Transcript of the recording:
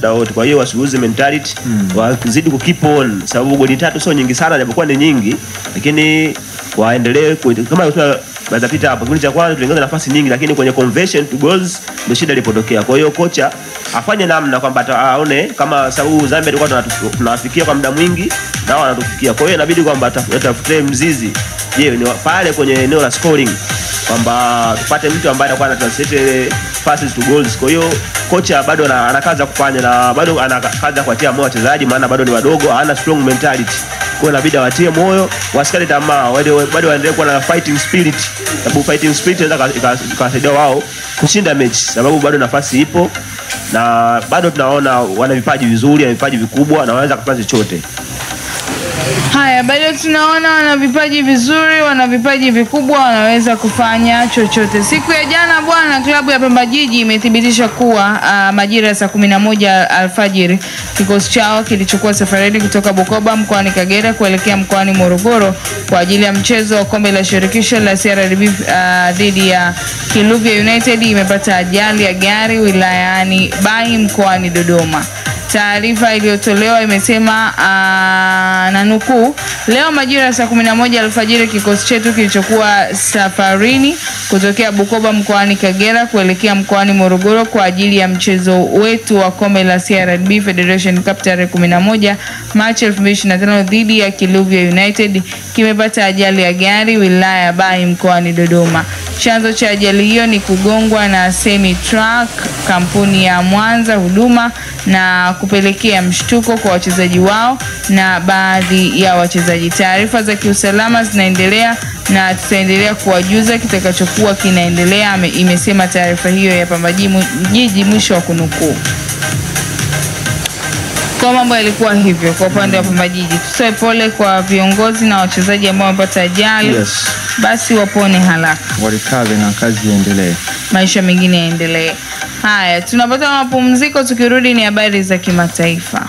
wote. Kwa hiyo wasiuze mentality, wazidi kukeep on, sababu goli 3 sio nyingi sana, japokuwa ni nyingi, lakini waendelee kama tunapita hapo. Kipindi cha kwanza tulingeza nafasi nyingi, lakini kwenye conversion to goals ndio shida ilipotokea. Kwa hiyo kocha afanye namna kwamba aone kama sababu Zambia tulikuwa tunawafikia kwa muda mwingi na wao wanatufikia. Kwa hiyo inabidi kwamba atafute mzizi. Je, ni pale kwenye eneo la scoring kwamba tupate mtu ambaye anakuwa anatranslate passes to goals. Kwa hiyo kocha bado ana kazi ya kufanya na bado ana kazi ya kuwatia moyo wachezaji, maana bado ni wadogo, hana strong mentality. Kwa hiyo inabidi watie moyo, wasikate tamaa, bado waendelee kuwa na fighting spirit. Sababu fighting spirit inaweza ikawasaidia wao kushinda mechi, sababu bado nafasi ipo na bado tunaona wana vipaji vizuri, wana vipaji vikubwa na wanaweza kufanya chochote. Haya, bado tunaona wana vipaji vizuri, wana vipaji vikubwa, wanaweza kufanya chochote. Siku ya jana bwana, klabu ya Pamba Jiji imethibitisha kuwa majira ya saa 11 alfajiri kikosi chao kilichukua safari kutoka Bukoba mkoani Kagera kuelekea mkoani Morogoro kwa ajili ya mchezo wa kombe la shirikisho la CRDB dhidi ya Kiluvya United. Imepata ajali ya gari wilayani Bai mkoani Dodoma. Taarifa iliyotolewa imesema na nukuu, leo majira ya saa 11 alfajiri kikosi chetu kilichokuwa safarini kutokea Bukoba mkoani Kagera kuelekea mkoani Morogoro kwa ajili ya mchezo wetu wa kombe la CRDB Federation Cup tarehe 11 Machi 2025 dhidi ya Kiluvya United kimepata ajali ya gari wilaya ya Bai mkoani Dodoma. Chanzo cha ajali hiyo ni kugongwa na semi truck kampuni ya Mwanza Huduma na kupelekea mshtuko kwa wachezaji wao na baadhi ya wachezaji. Taarifa za kiusalama zinaendelea na tutaendelea kuwajuza kitakachokuwa kinaendelea, imesema taarifa hiyo ya Pamba Jiji, mwisho wa kunukuu. Kwa mambo yalikuwa hivyo kwa upande wa Pamba Jiji. Tutoe pole kwa viongozi na wachezaji ambao wamepata ajali. Yes. Basi wapone haraka, warikabe na kazi iendelee, maisha mengine yaendelee. Haya, tunapata mapumziko, tukirudi ni habari za kimataifa.